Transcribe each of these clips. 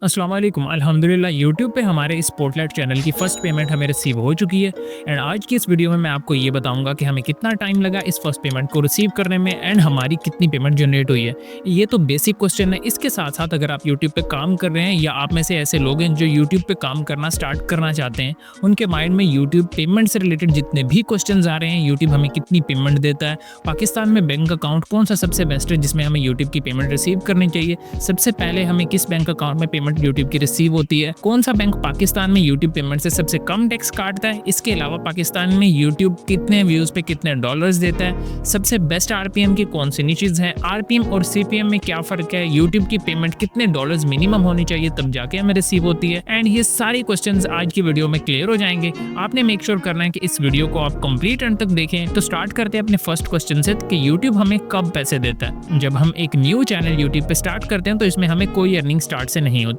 अस्सलाम वालेकुम। अल्हम्दुलिल्लाह यूट्यूब पे हमारे स्पॉटलाइट चैनल की फ़र्स्ट पेमेंट हमें रिसीव हो चुकी है एंड आज की इस वीडियो में मैं आपको ये बताऊंगा कि हमें कितना टाइम लगा इस फर्स्ट पेमेंट को रिसीव करने में एंड हमारी कितनी पेमेंट जनरेट हुई है। ये तो बेसिक क्वेश्चन है। इसके साथ-साथ अगर आप यूट्यूब पे काम कर रहे हैं या आप में से ऐसे लोग हैं जो यूट्यूब पे काम करना स्टार्ट करना चाहते हैं, उनके माइंड में यूट्यूब पेमेंट से रिलेटेड जितने भी क्वेश्चंस आ रहे हैं, यूट्यूब हमें कितनी पेमेंट देता है, पाकिस्तान में बैंक अकाउंट कौन-सा सबसे बेस्ट है जिसमें हमें यूट्यूब की पेमेंट रिसीव करनी चाहिए, सबसे पहले हमें किस बैंक अकाउंट में पेमेंट यूट्यूब की रिसीव होती है, कौन सा बैंक पाकिस्तान में यूट्यूब पेमेंट से सबसे कम टैक्स काटता है, इसके अलावा पाकिस्तान में यूट्यूब कितने व्यूज पे कितने डॉलर्स देता है, सबसे बेस्ट आरपीएम की कौन सी निचेज है, आरपीएम और सीपीएम में क्या फर्क है, यूट्यूब की पेमेंट कितने डॉलर्स मिनिमम होनी चाहिए तब जाके हमें रिसीव होती है। एंड ये सारी क्वेश्चंस आज की वीडियो में क्लियर हो जाएंगे। आपने मेक श्योर करना है कि इस वीडियो को आप कंप्लीट एंड तक देखें। तो स्टार्ट करते हैं अपने फर्स्ट क्वेश्चन से कि यूट्यूब हमें कब पैसे देता है। जब हम एक न्यू चैनल यूट्यूब पे स्टार्ट करते हैं तो इसमें हमें कोई अर्निंग स्टार्ट से नहीं होती।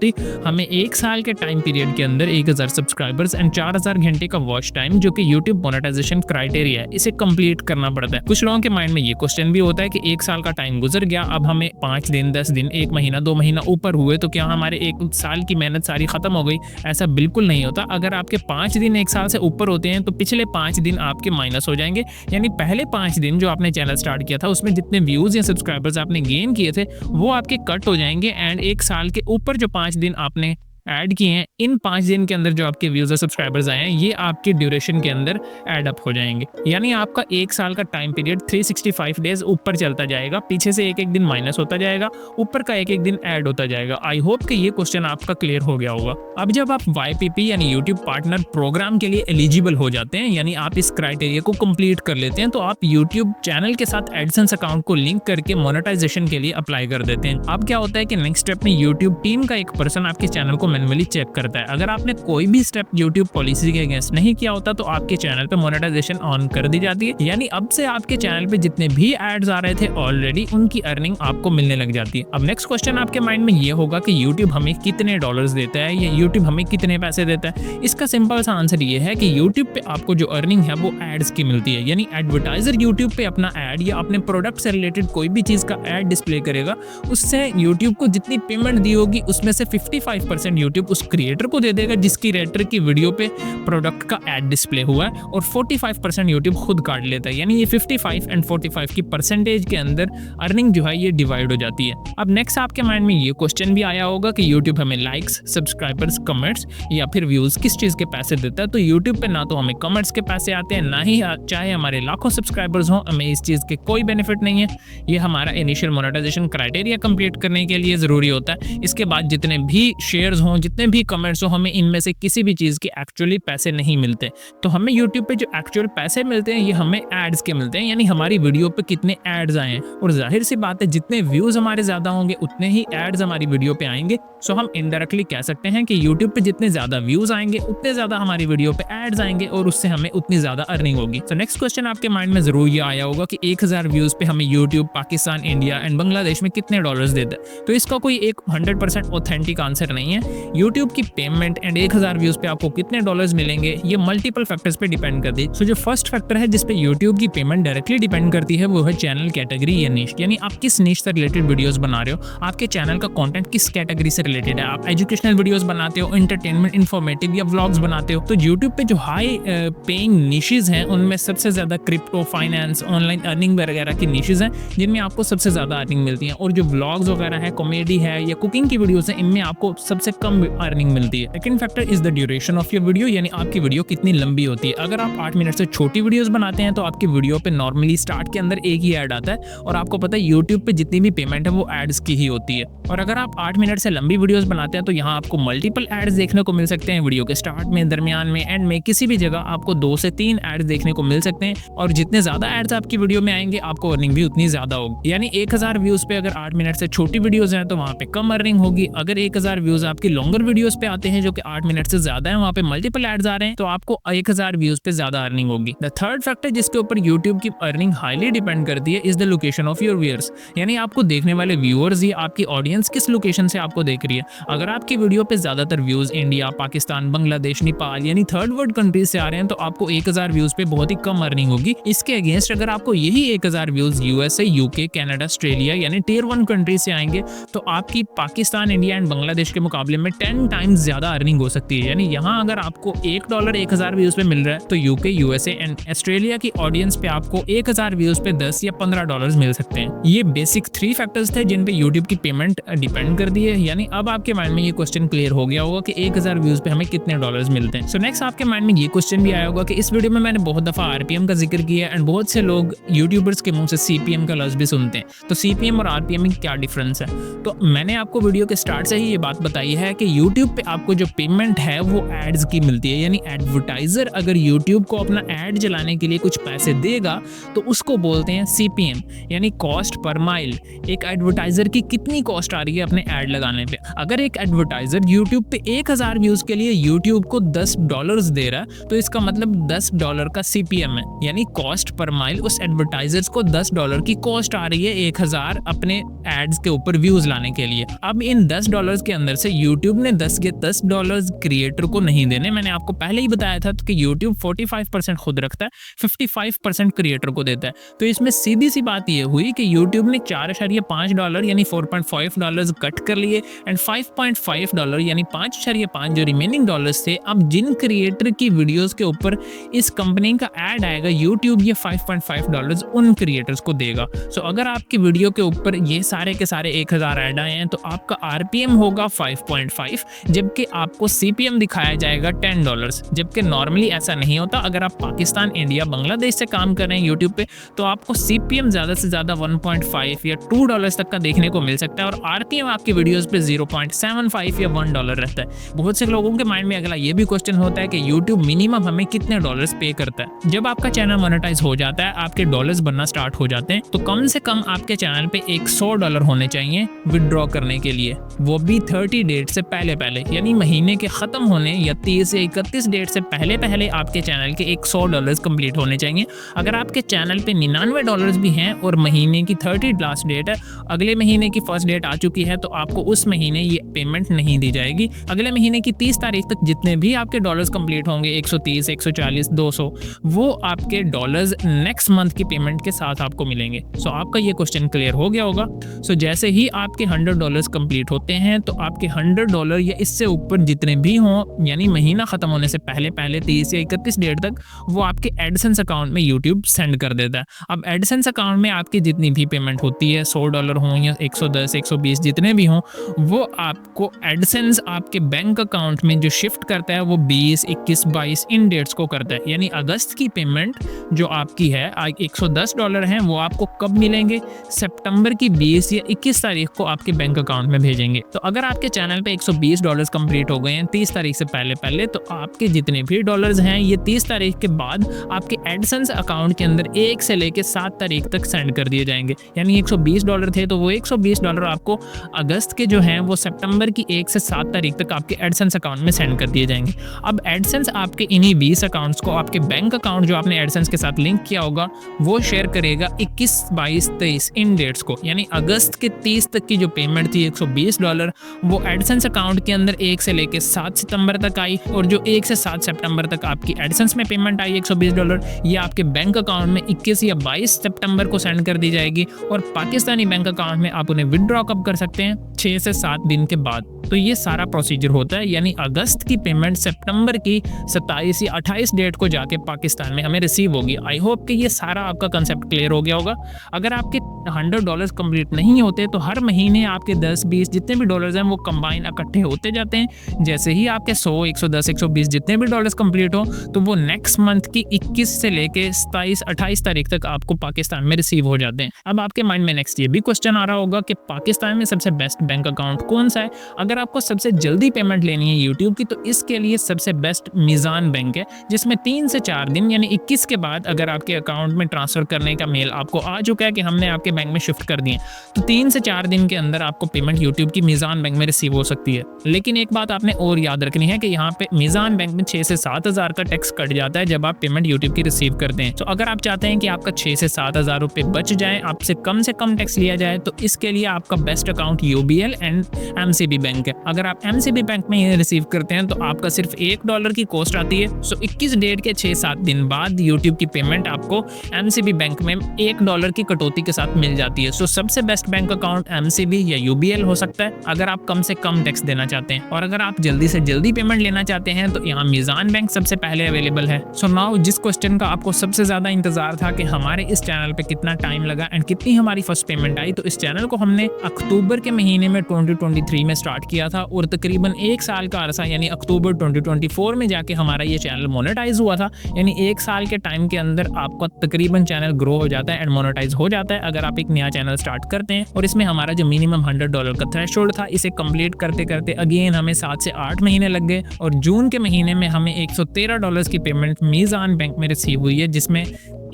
हमें एक साल के टाइम पीरियड के अंदर 1000 सब्सक्राइबर्स एंड 4000 घंटे का वॉच टाइम, जो कि यूट्यूब मोनेटाइजेशन क्राइटेरिया है, इसे कंप्लीट करना पड़ता है। कुछ लोगों के माइंड में ये क्वेश्चन भी होता है कि एक साल का टाइम गुजर गया, अब हमें 5 दिन 10 दिन 1 महीना 2 महीना ऊपर हुए तो क्या हमारे 1 साल की मेहनत सारी खत्म हो गई? ऐसा बिल्कुल नहीं होता। अगर आपके 5 दिन 1 साल से ऊपर होते हैं तो पिछले 5 दिन आपके माइनस हो जाएंगे। यानी पहले 5 दिन जो आपने चैनल स्टार्ट किया था उसमें जितने व्यूज या सब्सक्राइबर्स आपने गेन किए थे वो आपके कट हो जाएंगे एंड 1 साल के ऊपर जो 5 दिन आपने ऐड किए हैं, इन 5 दिन के अंदर जो आपके व्यूज और सब्सक्राइबर्स आए हैं ये आपके ड्यूरेशन के अंदर ऐड अप हो जाएंगे। यानी आपका 1 साल का टाइम पीरियड 365 डेज ऊपर चलता जाएगा, पीछे से एक एक दिन माइनस होता जाएगा, ऊपर का एक एक दिन ऐड होता जाएगा। आई होप कि ये क्वेश्चन आपका क्लियर हो गया होगा। अब जब आप YPP यानी यूट्यूब पार्टनर प्रोग्राम के लिए एलिजिबल हो जाते हैं, यानी आप इस क्राइटेरिया को कंप्लीट कर लेते हैं, तो आप यूट्यूब चैनल के साथ एडसेंस अकाउंट को लिंक करके मोनेटाइजेशन के लिए अप्लाई कर देते हैं। अब क्या होता है कि नेक्स्ट स्टेप में यूट्यूब टीम का एक पर्सन आपके चैनल को मैन्युअली चेक करता है। अगर आपने कोई भी स्टेप YouTube पॉलिसी के अगेंस्ट नहीं किया होता तो आपके चैनल पे मोनेटाइजेशन ऑन कर दी जाती है। यानी अब से आपके चैनल पे जितने भी एड्स आ रहे थे ऑलरेडी उनकी अर्निंग आपको मिलने लग जाती है। अब नेक्स्ट क्वेश्चन आपके माइंड में ये होगा कि YouTube हमें कितने डॉलर्स देता है या YouTube हमें कितने पैसे देता है। इसका सिंपल सा आंसर ये है कि YouTube पे आपको जो अर्निंग है वो एड्स की मिलती है। यानी एडवर्टाइजर YouTube पे अपना एड या अपने प्रोडक्ट से रिलेटेड कोई भी चीज का एड डिस्प्ले करेगा, उससे YouTube को जितनी पेमेंट दी होगी उसमें से 55% YouTube उस क्रिएटर को दे देगा जिस क्रिएटर की वीडियो पे प्रोडक्ट का एड डिस्प्ले हुआ है और 45% यूट्यूब खुद काट लेता है। यानी ये 55 एंड 45 की परसेंटेज के अंदर अर्निंग जो है ये डिवाइड हो जाती है। अब नेक्स्ट आपके माइंड में ये क्वेश्चन भी आया होगा कि यूट्यूब हमें लाइक्स, सब्सक्राइबर्स, कमेंट्स या फिर व्यूज किस चीज के पैसे देता है। तो यूट्यूब पे ना तो हमें कमेंट्स के पैसे आते हैं, ना ही चाहे हमारे लाखों सब्सक्राइबर्स हों, हमें इस चीज के कोई बेनिफिट नहीं है। ये हमारा इनिशियल मोनेटाइजेशन क्राइटेरिया कंप्लीट करने के लिए जरूरी होता है। इसके बाद जितने भी शेयर्स हों, जितने भी कमेंट्स हो, हमें इनमें से किसी भी चीज के एक्चुअली पैसे नहीं मिलते। तो हमें YouTube पे जो एक्चुअल पैसे मिलते हैं ये हमें एड्स के मिलते हैं, यानी हमारी वीडियो पे कितने एड्स आए हैं। और जाहिर सी बात है जितने व्यूज हमारे ज्यादा होंगे उतने ही एड्स हमारी वीडियो पे आएंगे। सो हम इनडायरेक्टली कह सकते हैं कि YouTube पे जितने ज्यादा व्यूज आएंगे उतने ज्यादा हमारी वीडियो पे एड्स आएंगे और उससे हमें उतनी ज्यादा अर्निंग होगी। तो नेक्स्ट क्वेश्चन आपके माइंड में जरूर ये आया होगा कि 1000 व्यूज पे हमें YouTube Pakistan, India and Bangladesh में कितने डॉलर्स देता है। तो इसका कोई एक 100% ऑथेंटिक आंसर नहीं है। YouTube की पेमेंट एंड 1000 व्यूज पे आपको कितने डॉलर्स मिलेंगे ये मल्टीपल फैक्टर्स पे डिपेंड करती है। सो जो फर्स्ट फैक्टर है जिस पे YouTube की पेमेंट डायरेक्टली डिपेंड करती है वो है चैनल कैटेगरी या निश। यानी आप किस निश से रिलेटेड वीडियोस बना रहे हो, आपके चैनल का कंटेंट किस कैटेगरी से रिलेटेड है। आप एजुकेशनल वीडियोस बनाते हो, एंटरटेनमेंट, इंफॉर्मेटिव या व्लॉग्स बनाते हो, तो YouTube पे जो हाई पेइंग निशेस हैं उनमें सबसे ज्यादा क्रिप्टो, फाइनेंस, ऑनलाइन अर्निंग वगैरह की निशेस हैं जिनमें आपको सबसे ज्यादा अर्निंग मिलती है। और जो व्लॉग्स वगैरह है, कॉमेडी है या कुकिंग की वीडियोस है, इनमें आपको सबसे कम अर्निंग मिलती है। Second factor is the duration of your video, यानी आपकी वीडियो कितनी लंबी होती है। अगर आप 8 मिनट से छोटी वीडियोस बनाते हैं तो आपकी वीडियो पे नॉर्मली स्टार्ट के अंदर एक ही ऐड आता है और आपको पता है YouTube पे जितनी भी पेमेंट है वो एड्स की ही होती है। और अगर आप 8 मिनट से लंबी वीडियोस बनाते हैं तो यहाँ आपको मल्टीपल एड्स देखने को मिल सकते हैं। वीडियो के स्टार्ट में, दरमियान में, एंड में, किसी भी जगह आपको 2 से 3 एड्स देखने को मिल सकते हैं। और जितने ज्यादा एड्स आपकी वीडियो में आएंगे आपको अर्निंग भी उतनी ज्यादा होगी। यानी 1000 व्यूज पे अगर 8 मिनट से छोटी वीडियोस हैं तो वहाँ पे कम अर्निंग होगी। अगर 1000 व्यूज आपकी लॉन्गर वीडियोस पे आते हैं जो कि 8 मिनट से ज्यादा है, वहाँ पे मल्टीपल एड्स आ रहे हैं तो आपको 1000 व्यूज पे ज्यादा अर्निंग होगी। द थर्ड फैक्टर जिसके ऊपर YouTube की अर्निंग हाईली डिपेंड करती है is the location of your viewers. यानी आपको देखने वाले व्यूअर्स या आपकी ऑडियंस किस लोकेशन से आपको देख रही है। अगर आपकी वीडियो पे ज्यादातर व्यूज इंडिया, पाकिस्तान, बांग्लादेश, नेपाल यानी थर्ड वर्ल्ड कंट्रीज से आ रहे हैं तो आपको 1000 व्यूज पे बहुत ही कम अर्निंग होगी। इसके अगेंस्ट अगर आपको यही 1000 views USA, UK, Canada, Australia यानी टियर 1 कंट्रीज से आएंगे तो आपकी पाकिस्तान, इंडिया एंड बांग्लादेश के मुकाबले में हमें 10 टाइम्स ज़्यादा अर्निंग हो सकती है। यानी यहाँ अगर आपको $1 1000 व्यूज़ पे मिल रहा है तो यूके, यूएसए एंड ऑस्ट्रेलिया की ऑडियंस पे आपको 1000 व्यूज़ पे 10 या $15 मिल सकते हैं। ये बेसिक 3 फैक्टर्स थे जिन पे यूट्यूब की पेमेंट डिपेंड करती है। यानी अब आपके माइंड में ये क्वेश्चन क्लियर हो गया होगा कि 1000 व्यूज़ पे हमें कितने डॉलर्स मिलते हैं। सो नेक्स्ट आपके माइंड में ये क्वेश्चन भी आया होगा कि इस वीडियो में मैंने बहुत दफ़ा आरपीएम का जिक्र किया एंड बहुत से लोग यूट्यूबर्स के मुंह से सीपीएम का लफ्ज़ भी सुनते हैं। तो सीपीएम और आरपीएम में क्या डिफरेंस है? तो मैंने आपको वीडियो के स्टार्ट से ही ये बात बताई है कि यूट्यूब पे आपको जो पेमेंट है वो एड्स की मिलती है। यानी एडवर्टाइजर अगर यूट्यूब को अपना एड चलाने के लिए कुछ पैसे देगा तो उसको बोलते हैं सीपीएम, यानी कॉस्ट पर माइल। एक एडवर्टाइजर की कितनी कॉस्ट आ रही है अपने एड लगाने पे। अगर एक एडवर्टाइजर यूट्यूब पे 1000 व्यूज के लिए यूट्यूब को $10 दे रहा है तो इसका मतलब $10 का सीपीएम है, यानी कॉस्ट पर माइल। उस एडवर्टाइजर्स को $10 की कॉस्ट आ रही है 1000 अपने एड्स के ऊपर व्यूज लाने के लिए। अब इन $10 के अंदर से यूट्यूब ने 10 के $10 क्रिएटर को नहीं देने। मैंने आपको पहले ही बताया था कि यूट्यूब 45% खुद रखता है, 55% क्रिएटर को देता है। तो इसमें सीधी सी बात ये हुई कि यूट्यूब ने $4.5 यानी $4.5 कट कर लिए एंड $5.5 यानी 5.5 जो रिमेनिंग डॉलर्स थे, अब जिन क्रिएटर की वीडियोस के ऊपर इस कंपनी का ऐड आएगा यूट्यूब ये $5.5 उन क्रिएटर्स को देगा। सो अगर आपकी वीडियो के ऊपर ये सारे के सारे 1000 ऐड आए हैं तो आपका आरपीएम होगा 5.5, जबकि आपको सीपीएम दिखाया जाएगा $10। जबकि नॉर्मली ऐसा नहीं होता। अगर आप पाकिस्तान, इंडिया, बांग्लादेश से काम कर रहे हैं यूट्यूब पे तो आपको सीपीएम ज़्यादा से ज़्यादा 1.5 या $2 तक का देखने को मिल सकता है और आरपीएम आपकी वीडियोस पे 0.75 या $1 रहता है। बहुत से लोगों के माइंड में अगला ये भी क्वेश्चन होता है कि यूट्यूब मिनिमम हमें कितने डॉलर्स पे करता है। जब आपका चैनल मोनेटाइज हो जाता है, आपके डॉलर्स बनना स्टार्ट हो जाते हैं, तो कम से कम आपके चैनल पे $100 होने चाहिए विदड्रॉ करने के लिए, वो भी 30 डेट से पहले पहले, यानी महीने के खत्म होने या 30 या 31 डेट से पहले पहले आपके चैनल के $100 कंप्लीट होने चाहिए। अगर आपके चैनल पे $99 भी हैं और महीने की 30 लास्ट डेट है, अगले महीने की फर्स्ट डेट आ चुकी है, तो आपको उस महीने ये पेमेंट नहीं दी जाएगी। अगले महीने की 30 तारीख तक जितने भी आपके डॉलर्स कंप्लीट होंगे, 130, 140, 200, वो आपके डॉलर्स नेक्स्ट मंथ की पेमेंट के साथ आपको मिलेंगे। सो आपका ये क्वेश्चन क्लियर हो गया होगा। सो जैसे ही आपके $100 कंप्लीट होते हैं तो आपके $100 या इससे ऊपर जितने भी हों, यानी महीना खत्म होने से पहले पहले 30 या 31 डेट तक, वो आपके एडसेंस अकाउंट में यूट्यूब सेंड कर देता है। अब एडसेंस अकाउंट में आपकी जितनी भी पेमेंट होती है, $100 हों या 110, 120 जितने भी हों, वो आपको एडसेंस आपके बैंक अकाउंट में जो शिफ्ट करता है वो 20, 21, 22 इन डेट्स को करता है। यानी अगस्त की पेमेंट जो आपकी है $110 हैं, वो आपको कब मिलेंगे? सितंबर की 20 या 21 तारीख को आपके बैंक अकाउंट में भेजेंगे। तो अगर आपके चैनल पे $120 कंप्लीट हो गए हैं 30 तारीख से पहले पहले, तो आपके जितने भी डॉलर्स हैं ये 30 तारीख के बाद आपके एडसेंस अकाउंट के अंदर 1 से लेके 7 तारीख तक सेंड कर दिए जाएंगे। यानी $120 थे तो वो $120 आपको अगस्त के जो हैं वो सितंबर की 1 से 7 तारीख तक आपके एडसेंस अकाउंट में सेंड कर दिए जाएंगे। अब एडसेंस आपके इन्हीं 20 अकाउंट्स को आपके बैंक अकाउंट जो आपने एडसेंस के साथ लिंक किया होगा वो शेयर करेगा 21, 22, 23 इन डेट्स को। यानी अगस्त के 30 तक की जो पेमेंट थी $120, वो एडसेंस अकाउंट के अंदर 1 से लेके 7 सितंबर तक आई, और जो 1 से 7 सितंबर तक आपकी एडसेंस में पेमेंट आई $120, ये आपके बैंक अकाउंट में 21 या 22 सितंबर को सेंड कर दी जाएगी। और पाकिस्तानी बैंक अकाउंट में आप उन्हें विदड्रॉ कब कर सकते हैं? 6 से 7 दिन के बाद। तो ये सारा प्रोसीजर होता है। यानी अगस्त की पेमेंट सितंबर की 27 या 28 डेट को जाके पाकिस्तान में हमें रिसीव होगी। आई होप कि ये सारा आपका कंसेप्ट क्लियर हो गया होगा। अगर आपके $100 कंप्लीट नहीं होते तो हर महीने आपके 10, 20 जितने भी डॉलर्स हैं वो कंबाइन इकट्ठे होते जाते हैं। जैसे ही आपके 100, 110, 120 जितने भी डॉलर्स कंप्लीट हो तो वो नेक्स्ट मंथ की 21 से लेके 27, 28 तारीख तक आपको पाकिस्तान में रिसीव हो जाते हैं। अब आपके माइंड में नेक्स्ट ये भी क्वेश्चन आ रहा होगा कि पाकिस्तान में सबसे बेस्ट बैंक अकाउंट कौन सा है? अगर आपको सबसे जल्दी पेमेंट लेनी है यूट्यूब की तो इसके लिए सबसे बेस्ट मीज़ान बैंक है, जिसमें 3 से 4 दिन यानी 21 के बाद अगर आपके अकाउंट में ट्रांसफ़र करने का मेल आपको आ चुका है कि हमने आपके बैंक में शिफ्ट कर दिए, तो 3 से 4 दिन के अंदर आपको पेमेंट यूट्यूब की मीज़ान बैंक में रिसीव हो सकती है। लेकिन एक बात आपने और याद रखनी है कि यहाँ पे मीज़ान बैंक में 6 से 7 हज़ार का टैक्स कट जाता है जब आप पेमेंट यूट्यूब की रिसीव करते हैं। तो अगर आप चाहते हैं कि आपका 6 से 7 हज़ार रुपये बच जाए, आपसे कम से कम टैक्स लिया जाए, तो इसके लिए आपका best account UBL and MCB bank ठीक है। अगर आप एमसीबी बैंक में ये रिसीव करते हैं तो आपका सिर्फ $1 की कॉस्ट आती है। सो 21 डेट के 6-7 दिन बाद यूट्यूब की पेमेंट आपको एमसीबी बैंक में $1 की कटौती के साथ मिल जाती है। सो सबसे बेस्ट बैंक अकाउंट एमसीबी या यूबीएल हो सकता है अगर आप कम से कम टैक्स देना चाहते हैं, और अगर आप जल्दी से जल्दी पेमेंट लेना चाहते हैं तो यहाँ मीज़ान बैंक सबसे पहले अवेलेबल है। सो नाउ जिस क्वेश्चन का आपको सबसे ज़्यादा इंतजार था कि हमारे इस चैनल पे कितना टाइम लगा एंड कितनी हमारी फर्स्ट पेमेंट आई, तो इस चैनल को हमने अक्टूबर के महीने में 2023 में स्टार्ट किया था और तकरीबन 1 साल का अरसा यानी अक्टूबर 2024 में जाके हमारा ये चैनल मोनेटाइज हुआ था। यानी 1 साल के टाइम के अंदर आपका तकरीबन चैनल ग्रो हो जाता है एंड मोनेटाइज हो जाता है अगर आप एक नया चैनल स्टार्ट करते हैं। और इसमें हमारा जो मिनिमम $100 का थ्रेशोल्ड था, इसे कंप्लीट करते करते अगेन हमें 7 से 8 महीने लग गए और जून के महीने में हमें $113 की पेमेंट मीज़ान बैंक में रिसीव हुई है, जिसमें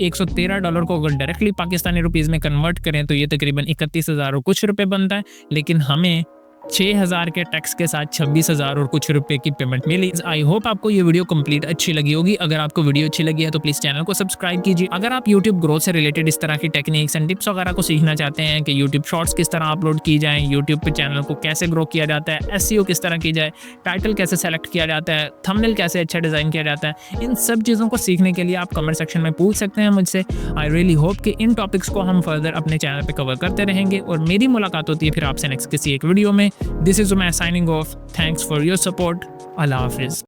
$113 को अगर डायरेक्टली पाकिस्तानी रुपीज़ में कन्वर्ट करें तो ये तकरीबन 31,000 और कुछ रुपए बनता है, लेकिन हमें 6,000 के टैक्स के साथ 26,000 और कुछ रुपए की पेमेंट मिली। आई होप आपको ये वीडियो कंप्लीट अच्छी लगी होगी। अगर आपको वीडियो अच्छी लगी है तो प्लीज़ चैनल को सब्सक्राइब कीजिए। अगर आप यूट्यूब ग्रोथ से रिलेटेड इस तरह की टेक्निक्स एंड टिप्स वगैरह को सीखना चाहते हैं कि यूट्यूब शॉर्ट्स किस तरह अपलोड की जाए, यूट्यूब पे चैनल को कैसे ग्रो किया जाता है, एसईओ किस तरह की जाए, टाइटल कैसे सेलेक्ट किया जाता है, थंबनेल कैसे अच्छा डिज़ाइन किया जाता है, इन सब चीज़ों को सीखने के लिए आप कमेंट सेक्शन में पूछ सकते हैं मुझसे। आई रियली होप कि इन टॉपिक्स को हम फर्दर अपने चैनल पे कवर करते रहेंगे और मेरी मुलाकात होती है फिर आपसे नेक्स्ट किसी एक वीडियो में। This is signing off. Thanks for your support. Allah Hafiz.